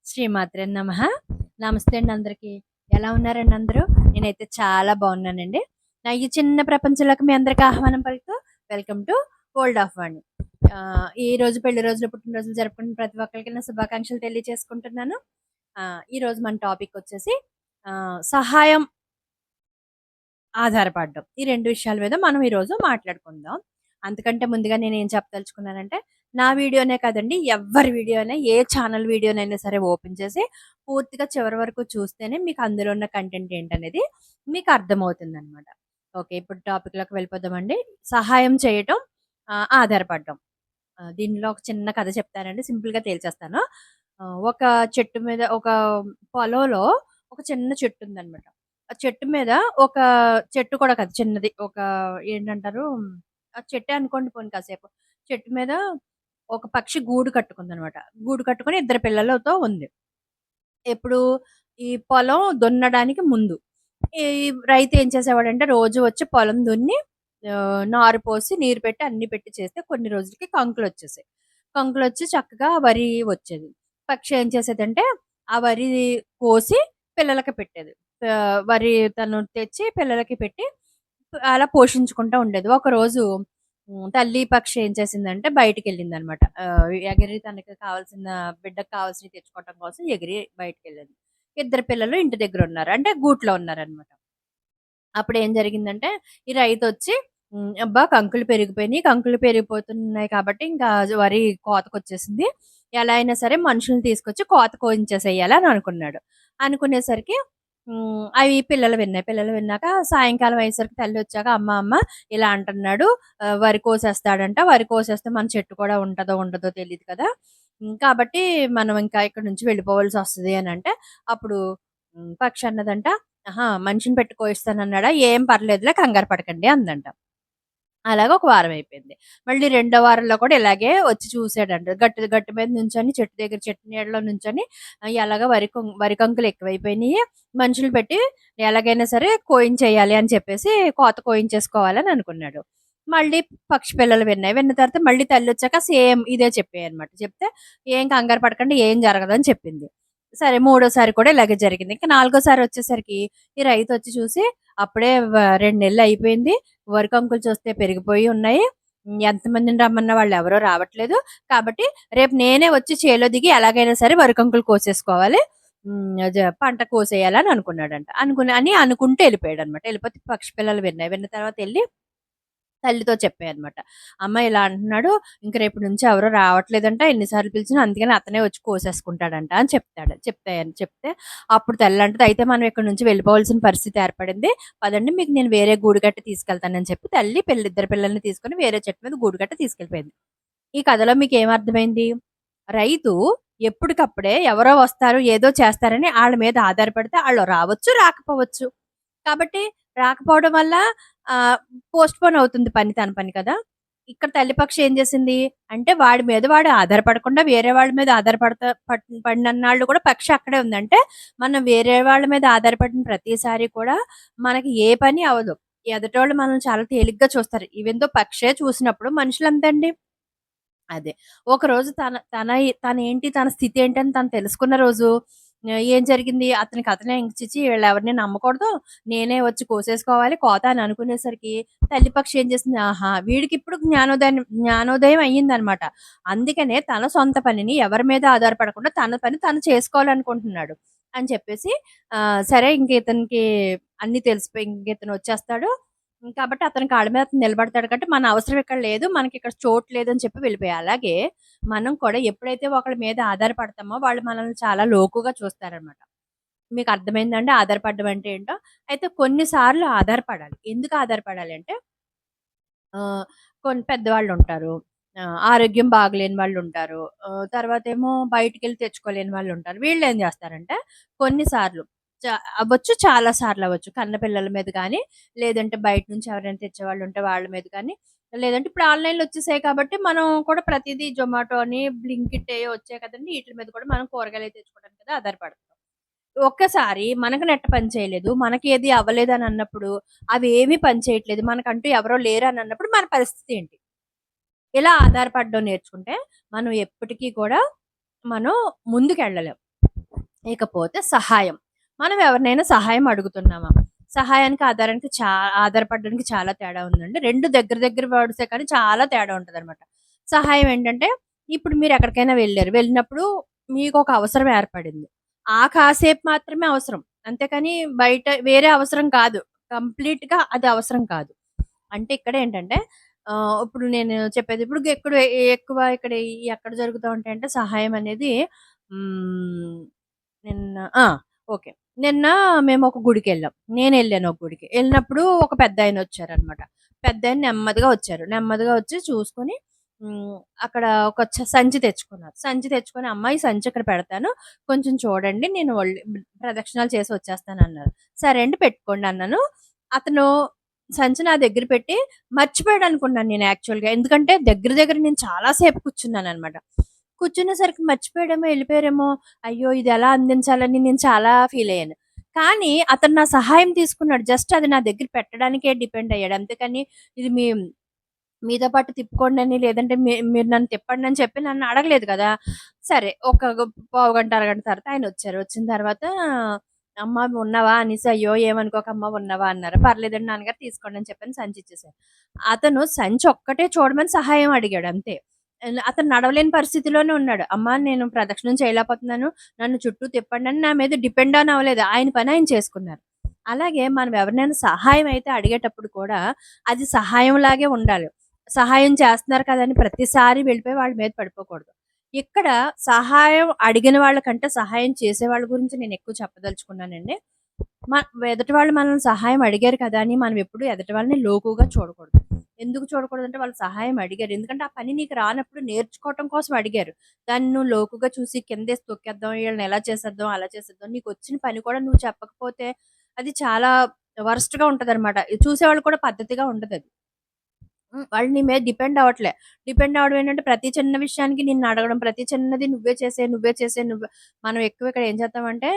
శ్రీమాత్రే నమః. నమస్తే అండి అందరికి. ఎలా ఉన్నారండి అందరూ? నేనైతే చాలా బాగున్నానండి. నా ఈ చిన్న ప్రపంచంలోకి మీ అందరికి ఆహ్వానం పలుకుతూ welcome to world of one. ఈ రోజు పెళ్లి రోజులు, పుట్టినరోజులు జరుపుకున్న ప్రతి ఒక్కరికి నా శుభాకాంక్షలు తెలియజేసుకుంటున్నాను. ఈ రోజు మన టాపిక్ వచ్చేసి సహాయం, ఆధారపడడం. ఈ 2 విషయాల మీద మనం ఈరోజు మాట్లాడుకుందాం. అంతకంటే ముందుగా నేనేం చెప్పదలుచుకున్నానంటే, నా వీడియోనే కాదండి, ఎవ్వరి వీడియో అయినా, ఏ ఛానల్ వీడియోనైనా సరే ఓపెన్ చేసి పూర్తిగా చివరి వరకు చూస్తేనే మీకు అందులో ఉన్న కంటెంట్ ఏంటనేది మీకు అర్థమవుతుందనమాట. ఓకే. ఇప్పుడు టాపిక్‌లోకి వెళ్ళిపోదామండి. సహాయం చేయటం, ఆధారపడడం. దీనిలో ఒక చిన్న కథ చెప్తానండి. సింపుల్‌గా తేల్చేస్తాను. ఒక చెట్టు మీద ఒక పొలంలో ఒక చిన్న చెట్టుందనమాట. ఆ చెట్టు మీద ఒక చెట్టు కూడా కాదు, చిన్నది. ఒక ఏంటంటారు, ఆ చెట్టే అనుకోండి పోనీ కాసేపు. చెట్టు మీద ఒక పక్షి గూడు కట్టుకుందనమాట. గూడు కట్టుకొని ఇద్దరు పిల్లలతో ఉంది. ఎప్పుడు? ఈ పొలం దున్నడానికి ముందు. ఈ రైతు ఏం చేసేవాడంటే రోజు వచ్చి పొలం దున్ని నారు పోసి, నీరు పెట్టి, అన్నీ పెట్టి చేస్తే కొన్ని రోజులకి కంకులొచ్చేసాయి. కంకులొచ్చి చక్కగా వరి వచ్చేది. పక్షి ఏం చేసేదంటే ఆ వరి కోసి పిల్లలకి పెట్టేది. వరి తను తెచ్చి పిల్లలకి పెట్టి అలా పోషించుకుంటా ఉండేది. ఒకరోజు తల్లి పక్షి ఏం చేసిందంటే బయటికెళ్ళిందనమాట. ఎగిరి తనకి కావాల్సిన బిడ్డకి కావాల్సినవి తెచ్చుకోవటం కోసం ఎగిరి బయటికెళ్ళింది. ఇద్దరు పిల్లలు ఇంటి దగ్గరున్నారు. అంటే గూట్లో ఉన్నారనమాట. అప్పుడేం జరిగిందంటే, ఈ రైతొచ్చి అబ్బా! కంకులు పెరిగిపోయినియి. కంకులు పెరిగిపోతున్నాయి కాబట్టి ఇంకా వరి కోతకొచ్చేసింది. ఎలా అయినా సరే మనుషుల్ని తీసుకొచ్చి కోత కోయించేసేయాలి అని అనుకున్నాడు. అనుకునేసరికి అవి పిల్లలు విన్నాయి. పిల్లలు విన్నాక సాయంకాలం అయ్యేసరికి తల్లొచ్చాక అమ్మ ఇలా అంటన్నాడు. వరి కోసేస్తాడంట. వరి కోసేస్తే మన చెట్టు కూడా ఉంటదో, ఉండదో తెలీదు కదా! కాబట్టి మనం ఇంకా ఇక్కడి నుంచి వెళ్ళిపోవాల్సొస్తది అనంటే, అప్పుడు పక్షి అన్నదంట, ఆహా! మనిషిని పెట్టి కోయిస్తానన్నాడా? ఏం పర్లేదులే కంగారు పడకండి అందంట. అలాగా ఒక వారం అయిపోయింది. మళ్ళీ రెండో వారంలో కూడా ఇలాగే వచ్చి చూసాడంట. గట్టు గట్టు మీద నుంచొని చెట్టు దగ్గర చెట్టు నీడలో నుంచొని ఎలాగా వరి కంకులు ఎక్కువైపోయినియి. మనుషులు పెట్టి ఎలాగైనా సరే కోయించేయాలి అని చెప్పేసి కోత కోయించేసుకోవాలని అనుకున్నాడు. మళ్ళీ పక్షి పిల్లలు విన్నాయి. విన్న తర్వాత మళ్ళీ తల్లొచ్చాక సేమ్ ఇదే చెప్పాయన్నమాట. చెప్తే "ఏం కంగారు పడకండి, ఏం జరగదని" చెప్పింది. సరే మూడోసారి కూడా ఇలాగే జరిగింది. ఇంక నాలుగోసారి వచ్చేసరికి ఈ రైతొచ్చి చూసి అప్పుడే 2 నెలలు అయిపోయింది. వరి కంకులు చూస్తే పెరిగిపోయి ఉన్నాయి. ఎంతమందిని రమ్మన్నా వాళ్ళెవరో రావట్లేదు. కాబట్టి రేపు నేనే వచ్చి చేలో దిగి ఎలాగైనా సరే వరి కంకులు కోసేసుకోవాలి. పంట కోసేయాలని అనుకున్నాడంట. అనుకుంటూ ఎళ్ళిపోయాడనమాట. ఎళ్ళిపోతే పక్షి పిల్లలు విన్నాయి. విన్న తర్వాత ఎళ్లి తల్లితో చెప్పాయన్నమాట. అమ్మ ఇలా అంటున్నాడు. ఇంక రేపటి నుంచి ఎవరు రావట్లేదంట. ఎన్ని సార్లు పిలిచినా అందుకని అతనే వచ్చి కోసేసుకుంటాడంట అని చెప్తే అప్పుడు తల్లంటది, అయితే మనం ఇక్కడి నుంచి వెళ్ళిపోవాల్సిన పరిస్థితి ఏర్పడింది. పదండి మీకు నేను వేరే గూడు గట్ట తీసుకెళ్తానని చెప్పి తల్లి ఇద్దరు పిల్లల్ని తీసుకొని వేరే చెట్టు మీద గూడు గట్ట తీసుకెళ్ళిపోయింది. ఈ కథలో మీకేమర్థమైంది? రైతు ఎప్పటికప్పుడే ఎవరో వస్తారు, ఏదో చేస్తారని ఆళ్ళ మీద ఆధారపడితే ఆళ్ళు రావచ్చు, రాకపోవచ్చు. కాబట్టి రాకపోవడం వల్ల ఆహ్, పోస్ట్‌పోన్ అవుతుంది పని, తన పని కదా! ఇక్కడ తల్లి పక్షి ఏం చేసింది? అంటే వాడి మీద వాడు ఆధారపడకుండా వేరే వాళ్ళ మీద ఆధారపడతా పడినన్నాళ్ళు కూడా పక్షి అక్కడే ఉంది. అంటే మనం వేరే వాళ్ళ మీద ఆధారపడిన ప్రతిసారి కూడా మనకి ఏ పని అవ్వదు. ఎదుటోళ్ళు మనల్ని చాలా తేలిగ్గా చూస్తారు. ఈవెన్ దో పక్షే చూసినప్పుడు మనుషులంతే అండి. అదే. ఒకరోజు తనేంటి, తన స్థితేంటని తను తెలుసుకున్న రోజు ఏం జరిగింది, అతనికి అతనే ఇంక ఛీఛీ వీళ్ళెవరిని నమ్మకూడదు. నేనే వచ్చి కోసేసుకోవాలి కోత అని అనుకునేసరికి తల్లి పక్షి ఏం చేసింది, ఆహా! వీడికిప్పుడు జ్ఞానోదయం అయ్యిందనమాట. అందుకనే తన సొంత పనిని ఎవరి మీద ఆధారపడకుండా తన పని తను చేసుకోవాలనుకుంటున్నాడు అని చెప్పేసి సరే ఇంక ఇతనికి అన్నీ తెలిసిపోయి ఇంక ఇతనొచ్చేస్తాడు. కాబట్టి అతని కాళ్ళ మీద అతను నిలబడతాడు కాబట్టి మన అవసరం ఇక్కడ లేదు. మనకిక్కడ చోటు లేదని చెప్పి వెళ్ళిపోయాయి. అలాగే మనం కూడా ఎప్పుడైతే ఒకళ్ళ మీద ఆధారపడతామో వాళ్ళు మనల్ని చాలా లోకుగా చూస్తారనమాట. మీకు అర్థమైందండి ఆధారపడడం అంటే ఏంటో? అయితే కొన్ని సార్లు ఆధారపడాలి. ఎందుకు ఆధారపడాలి అంటే ఆహ్, కొన్ని పెద్దవాళ్ళుంటారు. ఆరోగ్యం బాగలేని వాళ్ళుంటారు. తర్వాతేమో బయటికెళ్ళి తెచ్చుకోలేని వాళ్ళుంటారు. వీళ్ళేం జేస్తారంటే కొన్ని సార్లు చ అవ్వచ్చు, చాలా సార్లవ్వచ్చు. కన్న పిల్లల మీద గానీ, లేదంటే బయట నుంచి ఎవరైనా తెచ్చేవాళ్ళుంటే వాళ్ళ మీద కానీ, లేదంటే ఇప్పుడు ఆన్‌లైన్‌లో వచ్చేసాయి కాబట్టి మనం కూడా ప్రతీదీ జొమాటో అని, బ్లింకిట్ ఏయో వచ్చాయి కదండీ! ఈటిల మీద కూడా మనం కూరగాయలయి తెచ్చుకోవడానికి కదా ఆధారపడతాం. ఒక్కసారి మనకు నెట్ పని చేయలేదు, మనకేది అవ్వలేదని అన్నప్పుడు, అవేమీ పని చేయట్లేదు, మనకంటూ ఎవరో లేరని అన్నప్పుడు మన పరిస్థితి ఏంటి? ఇలా ఆధారపడడం నేర్చుకుంటే మనం ఎప్పటికీ కూడా మనం ముందుకెళ్ళలేం. ఇకపోతే సహాయం. మనం ఎవరినైనా సహాయం అడుగుతున్నామా? సహాయానికి, ఆధారానికి ఆధారపడడానికి చాలా తేడా ఉందండి. 2 దగ్గర దగ్గర వర్డ్సే కానీ చాలా తేడా ఉంటదనమాట. సహాయం ఏంటంటే, ఇప్పుడు మీరెక్కడికైనా వెళ్లారు. వెళ్ళినప్పుడు మీకొక అవసరం ఏర్పడింది. ఆ కాసేపు మాత్రమే అవసరం. అంతేకాని బయట వేరే అవసరం కాదు. కంప్లీట్‌గా అది అవసరం కాదు. అంటే ఇక్కడేంటంటే ఇప్పుడు నేను చెప్పేది ఇప్పుడు ఎక్కువ ఇక్కడ ఎక్కడ జరుగుతా ఉంటాయంటే సహాయం అనేది హ్మ్. నిన్న ఆ! ఓకే. నిన్న మేమొక గుడికెళ్ళాం. నేనెళ్ళాను ఒక గుడికి. ఎళ్ళినప్పుడు ఒక పెద్దాయనొచ్చారనమాట. పెద్దాయన నెమ్మదిగా వచ్చారు. నెమ్మదిగా వచ్చి చూసుకొని అక్కడ ఒక సంచి తెచ్చుకున్నారు. సంచి తెచ్చుకొని, "అమ్మ ఈ సంచి ఇక్కడ పెడతాను. కొంచెం చూడండి. నేను ప్రదక్షిణాలు చేసి వచ్చేస్తానన్నారు." సరే అండి పెట్టుకోండి అన్నాను. అతను సంచి నా దగ్గర పెట్టి మర్చిపోయాడనుకున్నాను నేను యాక్చువల్‌గా. ఎందుకంటే దగ్గర దగ్గర నేను చాలా సేపు కూర్చున్నాననమాట. కూర్చునేసరికి మర్చిపోయాడేమో, ఎళ్ళిపోయారేమో, అయ్యో! ఇదెలా అందించాలని నేను చాలా ఫీలయ్యాను. కానీ అతను నా సహాయం తీసుకున్నాడు. జస్ట్ అది నా దగ్గర పెట్టడానికే డిపెండ్ అయ్యాడు. అంతేకాని ఇది మీతో పాటు తిప్పుకోండని, లేదంటే మీరు నన్ను తిప్పండని చెప్పి నన్ను అడగలేదు కదా! సరే ఒక పావుగంట, అరగంట తర్వాత ఆయనొచ్చారు. వచ్చిన తర్వాత "అమ్మ ఉన్నావా?" అనేసి, "అయ్యో! ఏమనుకోకమ్మా ఉన్నావా?" అన్నారు. "పర్లేదండి నాన్నగారు తీసుకోండి" అని చెప్పని సంచిచ్చేసాను. అతను సంచి ఒక్కటే చూడమని సహాయం అడిగాడు అంతే. అతను నడవలేని పరిస్థితిలోనే ఉన్నాడు. "అమ్మా నేను ప్రదక్షిణం చేయలేకపోతున్నాను. నన్ను చుట్టూ తిప్పండని" నా మీద డిపెండ్ ఆన్ అవ్వలేదు. ఆయన పని ఆయన చేసుకున్నారు. అలాగే మనం ఎవరినైనా సహాయం అయితే అడిగేటప్పుడు కూడా అది సహాయంలాగే ఉండాలి. సహాయం చేస్తున్నారు కదా! అని ప్రతిసారి వెళ్ళిపోయి వాళ్ళ మీద పడిపోకూడదు. ఇక్కడ సహాయం అడిగిన వాళ్ళకంటే సహాయం చేసేవాళ్ళ గురించి నేనెక్కువ చెప్పదలుచుకున్నానండి. మ ఎదుటి వాళ్ళు మనల్ని సహాయం అడిగారు కదా! అని మనం ఎప్పుడు ఎదుటి వాళ్ళని లోకుగా చూడకూడదు. ఎందుకు చూడకూడదంటే వాళ్ళు సహాయం అడిగారు. ఎందుకంటే ఆ పని నీకు రానప్పుడు నేర్చుకోవటం కోసం అడిగారు. దాన్ని నువ్వు లోకుగా చూసి కిందేసి తొక్కేద్దాం, ఈళ్ళని ఎలా చేసేద్దాం, అలా చేసేద్దాం. నీకొచ్చిన పని కూడా నువ్వు చెప్పకపోతే అది చాలా వరస్ట్‌గా ఉంటదనమాట. చూసేవాళ్ళు కూడా పద్ధతిగా ఉండదది. వాళ్ళు నీ మీద డిపెండ్ అవ్వట్లే. డిపెండ్ అవ్వడం ఏంటంటే ప్రతి చిన్న విషయానికి నిన్నడగడం, ప్రతి చిన్నది నువ్వే చేసేయి. మనం ఎక్కువ ఇక్కడ ఏం చేస్తామంటే,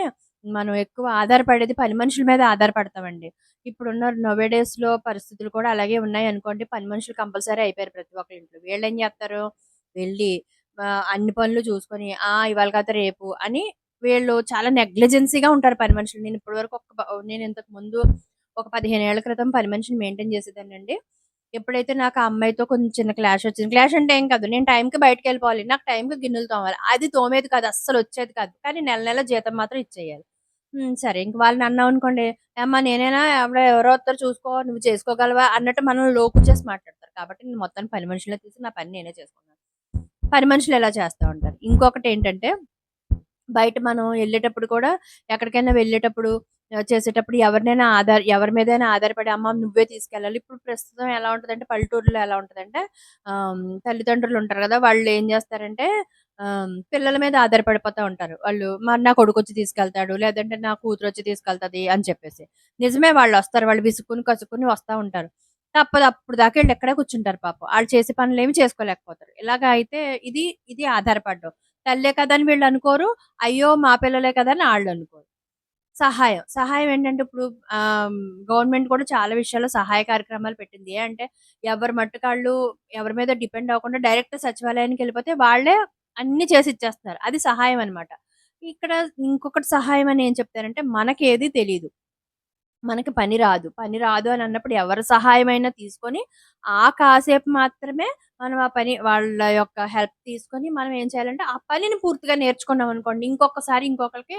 మనం ఎక్కువ ఆధారపడేది పని మనుషుల మీద ఆధారపడతామండి. ఇప్పుడున్న నౌ ఏ డేస్‌లో పరిస్థితులు కూడా అలాగే ఉన్నాయనుకోండి. పని మనుషులు కంపల్సరీ అయిపోయారు ప్రతి ఒక్కళ్ళ ఇంట్లో. వీళ్ళేం చేస్తారు, వెళ్ళి అన్ని పనులు చూసుకొని, ఇవాళ కాతే రేపు అని వీళ్ళు చాలా నెగ్లిజెన్సీ‌గా ఉంటారు పని మనుషులు. నేను ఇంతకు ముందు ఒక 15 ఏళ్ల క్రితం పని మనిషిని మెయింటైన్ చేసేదాన్నండి. ఎప్పుడైతే నాకు ఆ అమ్మాయితో కొంచెం చిన్న క్లాష్ వచ్చింది. క్లాష్ అంటే ఏం కాదు. నేను టైంకి బయటికెళ్ళిపోవాలి. నాకు టైంకి గిన్నెలు తోమాలి. అది తోమేది కాదు. అస్సలొచ్చేది కాదు. కానీ నెల నెల జీతం మాత్రం ఇచ్చేయాలి. సరే ఇంక వాళ్ళని అన్నామనుకోండి, "ఏమ్మా నేనేనా ఎవరో వత్తారు చూసుకో. నువ్వు చేసుకోగలవా?" అన్నట్టు మనల్ని లోకు చేసి మాట్లాడతారు. కాబట్టి నేను మొత్తానికి పని మనుషులనే తీసి నా పని నేనే చేసుకున్నాను. పని మనుషులు ఇలా చేస్తా ఉంటారు. ఇంకొకటేంటంటే బయట మనం ఎళ్ళేటప్పుడు కూడా ఎక్కడికైనా వెళ్ళేటప్పుడు చేసేటప్పుడు ఎవరి మీదైనా ఆధారపడి అమ్మ నువ్వే తీసుకెళ్ళాలి. ఇప్పుడు ప్రస్తుతం ఎలా ఉంటదంటే పల్లెటూరులో ఎలా ఉంటదంటే తల్లిదండ్రులుంటారు గదా! వాళ్ళేం జేస్తారంటే పిల్లల మీద ఆధారపడిపోతా ఉంటారు. వాళ్ళు మరి నా కొడుకొచ్చి తీసుకెళ్తాడు. లేదంటే నా కూతురొచ్చి తీసుకెళ్తది అని చెప్పేసి. నిజమే వాళ్ళొస్తారు. వాళ్ళు విసుక్కుని, కసుక్కుని వస్తా ఉంటారు. తప్పదు అప్పుడు దాకా ఈళ్ళు ఇక్కడే కూర్చుంటారు పాపం. ఆళ్ళు చేసే పనులేమి చేసుకోలేకపోతారు. ఇలాగ అయితే ఇది ఆధారపడడం. తల్లే కదా అని వీళ్ళనుకోరు. అయ్యో! మా పిల్లలే కదా అని ఆళ్ళనుకోరు. సహాయం ఏంటంటే ఇప్పుడు గవర్నమెంట్ కూడా చాలా విషయాల్లో సహాయ కార్యక్రమాలు పెట్టింది. ఏ అంటే ఎవరి మట్టుకాళ్ళు ఎవరి మీద డిపెండ్ అవ్వకుండా డైరెక్ట్ సచివాలయానికెళ్ళిపోతే వాళ్ళే అన్నీ చేసిచ్చేస్తున్నారు. అది సహాయం అనమాట. ఇక్కడ ఇంకొకటి సహాయం అని ఏం చెప్తారంటే మనకేది తెలీదు. మనకి పని రాదు. పని రాదు అని అన్నప్పుడు ఎవరి సహాయమైనా తీసుకొని, ఆ కాసేపు మాత్రమే మనం ఆ పని వాళ్ళ యొక్క హెల్ప్ తీసుకొని మనం ఏం చేయాలంటే, ఆ పనిని పూర్తిగా నేర్చుకున్నామనుకోండి, ఇంకొకసారి ఇంకొకళ్ళకి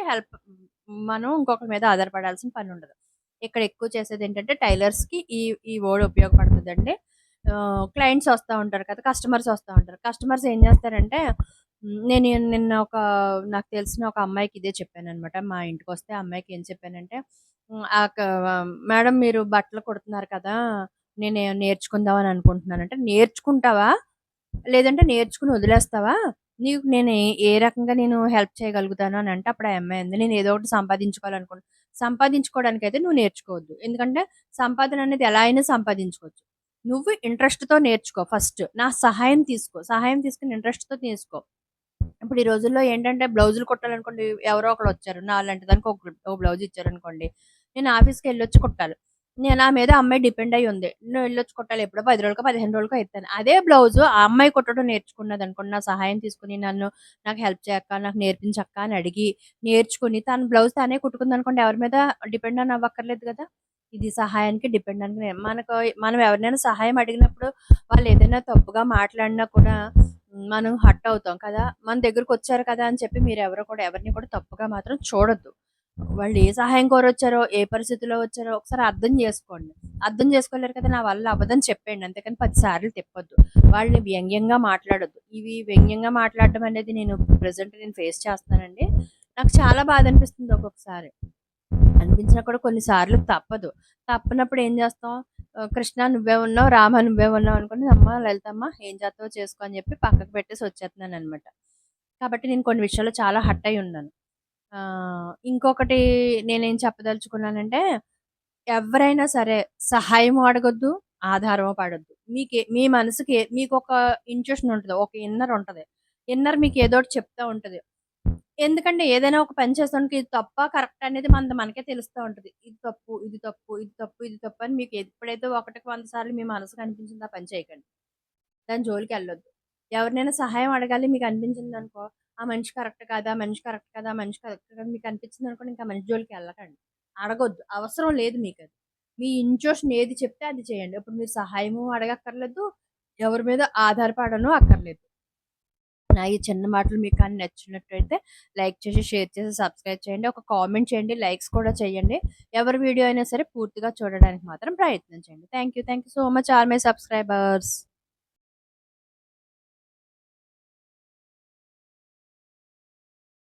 మనం ఇంకొకరి మీద ఆధారపడాల్సిన పనుండదు. ఇక్కడ ఎక్కువ చేసేదేంటంటే టైలర్స్‌కి ఈ వర్డ్ ఉపయోగపడుతదండి. క్లయింట్స్ వస్తా ఉంటారు కదా! కస్టమర్స్ వస్తా ఉంటారు. కస్టమర్స్ ఏం చేస్తారంటే, నేను నిన్న నాకు తెలిసిన ఒక అమ్మాయికి ఇదే చెప్పాననమాట. మా ఇంటికొస్తే ఆ అమ్మాయికి ఏం చెప్పానంటే హ్మ్. మేడం మీరు బట్టలు కుడుతున్నారు కదా! నేను నేర్చుకుందాం అని అనుకుంటున్నానంటే, నేర్చుకుంటావా? లేదంటే నేర్చుకొని వదిలేస్తావా? నీకు నేను ఏ రకంగా నేను హెల్ప్ చేయగలుగుతాను అని అంటే, అప్పుడు ఆ అమ్మాయి అంది, నేను ఏదో ఒకటి సంపాదించుకోవడానికైతే నువ్వు నేర్చుకోవద్దు. ఎందుకంటే సంపాదన అనేది ఎలా అయినా సంపాదించుకోవచ్చు. నువ్వు ఇంట్రెస్ట్‌తో నేర్చుకో ఫస్ట్. నా సహాయం తీసుకో. సహాయం తీసుకొని ఇంట్రెస్ట్‌తో నేర్చుకో. ఇప్పుడు ఈ రోజుల్లో ఏంటంటే బ్లౌజులు కుట్టాలనుకోండి ఎవరో ఒకళ్ళొచ్చారు. నాలాంటి దానికి ఒక బ్లౌజ్ ఇచ్చారనుకోండి. నేను ఆఫీస్‌కెళ్ళొచ్చి కుట్టాలి. నేను నా మీద ఆ అమ్మాయి డిపెండ్ అయ్యి ఉంది. నువ్వు ఎళ్ళొచ్చి కుట్టాలి. ఎప్పుడో 10 రోజులకో, 15 రోజులకో ఇత్తాను. అదే బ్లౌజు ఆ అమ్మాయి కుట్టడం నేర్చుకున్నదనుకోండి, నా సహాయం తీసుకొని నాకు హెల్ప్ చేయక్క, నాకు నేర్పించక్క అని అడిగి, నేర్చుకొని తన బ్లౌజ్ తనే కుట్టుకుందనుకోండి, ఎవరి మీద డిపెండ్ అని అవ్వక్కర్లేదు కదా! ఇది సహాయానికి డిపెండ్ అని మనం ఎవరినైనా సహాయం అడిగినప్పుడు వాళ్ళేదైనా తప్పుగా మాట్లాడినా కూడా మనం హర్ట్ అవుతాం కదా! మన దగ్గరకొచ్చారు కదా అని చెప్పి మీరెవరు కూడా ఎవరిని కూడా తప్పుగా మాత్రం చూడొద్దు. వాళ్ళు ఏ సహాయం కోరొచ్చారో, ఏ పరిస్థితిలో వచ్చారో ఒకసారి అర్థం జేసుకోండి. అర్థం చేసుకోలేరు కదా! నా వల్ల అవ్వదని చెప్పేయండి. అంతేకాని 10 సార్లు తిప్పొద్దు. వాళ్ళని వ్యంగ్యంగా మాట్లాడొద్దు. ఇవి వ్యంగ్యంగా మాట్లాడడం అనేది నేను ఫేస్ చేస్తున్నానండి. నాకు చాలా బాధనిపిస్తుంది ఒక్కొక్కసారి. అనిపించినా కూడా కొన్ని సార్లు తప్పదు. తప్పనప్పుడు ఏం చేస్తాం? కృష్ణ నువ్వే ఉన్నావు, రామ నువ్వే ఉన్నావు అనుకోని, అమ్మ లలితమ్మ ఏం చేస్తావో చేసుకో అని చెప్పి పక్కకు పెట్టేసి వచ్చేస్తున్నాననమాట. కాబట్టి నేను కొన్ని విషయాల్లో చాలా హర్ట్ అయ్యి ఉన్నాను. ఇంకొకటి నేనేం చెప్పదలుచుకున్నానంటే, ఎవ్వరైనా సరే సహాయము అడగొద్దు, ఆధారము పడొద్దు. మీ మనసుకి మీకొక ఇంట్యూషన్ ఉంటది. ఒక ఇన్నర్ ఉంటది. ఇన్నర్ మీకు ఏదోకటి చెప్తా ఉంటది. ఎందుకంటే ఏదైనా ఒక పని చేసానికి ఇది తప్పా, కరెక్టా అనేది మనకే తెలుస్తా ఉంటది. ఇది తప్పు, ఇది తప్పు, ఇది తప్పు, ఇది తప్పు అని మీకు ఎప్పుడైతే ఒకటికి 100 సార్లు మీ మనసుకు అనిపించిందో ఆ పని చేయకండి. దాని జోలికెళ్ళొద్దు. ఎవరినైనా సహాయం అడగాలి మీకనిపించిందనుకో, ఆ మనిషి కరెక్ట్ కాదా? ఆ మనిషి కరెక్ట్ కాదా? ఆ మనిషి కరెక్ట్ కాదా? మీకనిపించిందనుకోండి ఇంకా ఆ మనిషి జోలికెళ్ళకండి. అడగొద్దు. అవసరం లేదు మీకది. మీ ఇంట్యూషన్ ఏది చెప్తే అది చేయండి. ఇప్పుడు మీరు సహాయము అడగక్కర్లేదు. ఎవరి మీద ఆధారపడను అక్కర్లేదు. నా ఈ చిన్న మాటలు మీకు కానీ నచ్చినట్టయితే లైక్ చేసి, షేర్ చేసి, సబ్స్క్రైబ్ చేయండి. ఒక కామెంట్ చేయండి. లైక్స్ కూడా చేయండి. ఎవరి వీడియో అయినా సరే పూర్తిగా చూడడానికి మాత్రం ప్రయత్నించండి. Thank you so much all my subscribers.